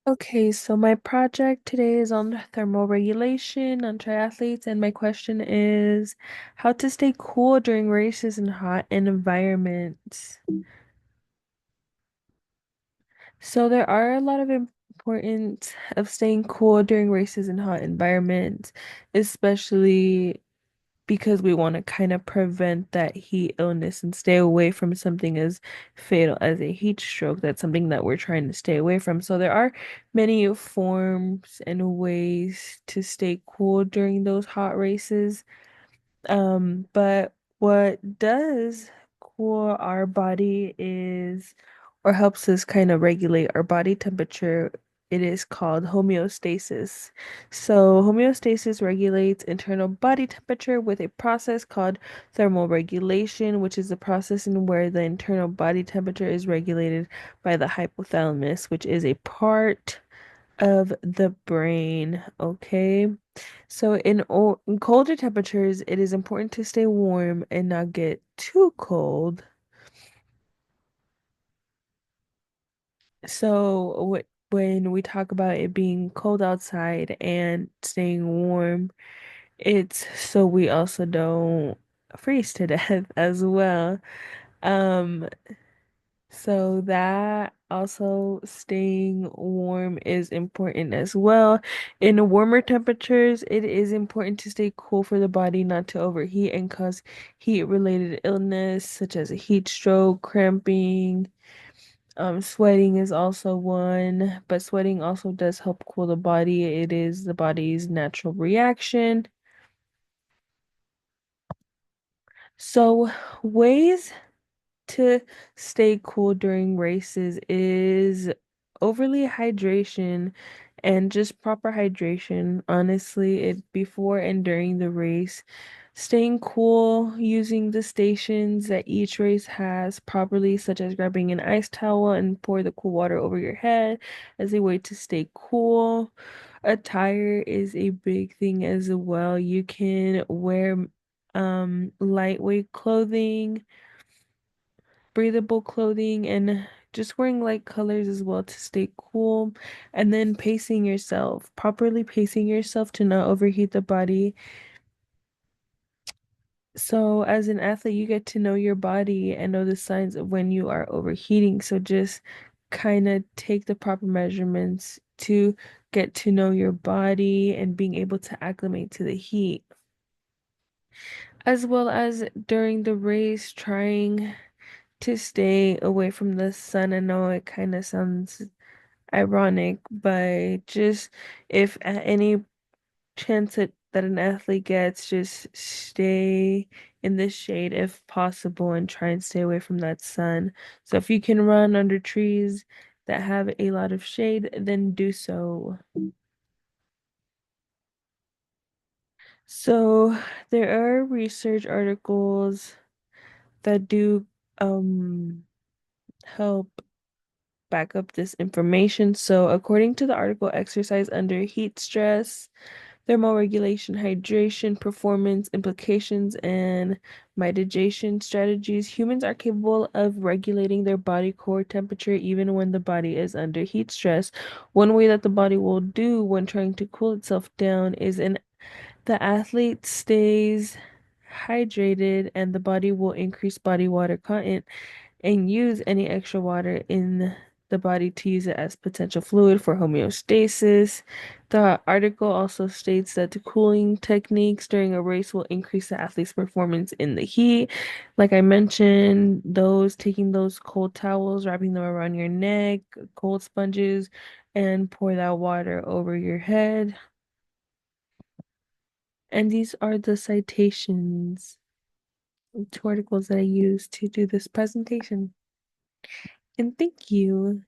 Okay, so my project today is on thermal regulation on triathletes, and my question is how to stay cool during races in hot environments. So there are a lot of importance of staying cool during races in hot environments, especially because we want to kind of prevent that heat illness and stay away from something as fatal as a heat stroke. That's something that we're trying to stay away from. So there are many forms and ways to stay cool during those hot races. But what does cool our body is, or helps us kind of regulate our body temperature, it is called homeostasis. So, homeostasis regulates internal body temperature with a process called thermal regulation, which is the process in where the internal body temperature is regulated by the hypothalamus, which is a part of the brain. Okay. So in colder temperatures, it is important to stay warm and not get too cold. So when we talk about it being cold outside and staying warm, it's so we also don't freeze to death as well. Um, So that also staying warm is important as well. In warmer temperatures, it is important to stay cool for the body not to overheat and cause heat-related illness such as a heat stroke, cramping. Sweating is also one, but sweating also does help cool the body. It is the body's natural reaction. So ways to stay cool during races is overly hydration and just proper hydration. Honestly, it before and during the race, staying cool using the stations that each race has properly, such as grabbing an ice towel and pour the cool water over your head as a way to stay cool. Attire is a big thing as well. You can wear lightweight clothing, breathable clothing, and just wearing light colors as well to stay cool. And then pacing yourself, properly pacing yourself to not overheat the body. So, as an athlete, you get to know your body and know the signs of when you are overheating. So, just kind of take the proper measurements to get to know your body and being able to acclimate to the heat. As well as during the race, trying to stay away from the sun. I know it kind of sounds ironic, but just if at any chance that an athlete gets, just stay in the shade if possible and try and stay away from that sun. So if you can run under trees that have a lot of shade, then do so. So there are research articles that do help back up this information. So, according to the article, exercise under heat stress, thermoregulation, hydration, performance implications, and mitigation strategies, humans are capable of regulating their body core temperature even when the body is under heat stress. One way that the body will do when trying to cool itself down is the athlete stays hydrated and the body will increase body water content and use any extra water in the body to use it as potential fluid for homeostasis. The article also states that the cooling techniques during a race will increase the athlete's performance in the heat. Like I mentioned, those taking those cold towels, wrapping them around your neck, cold sponges, and pour that water over your head. And these are the citations to articles that I used to do this presentation. And thank you.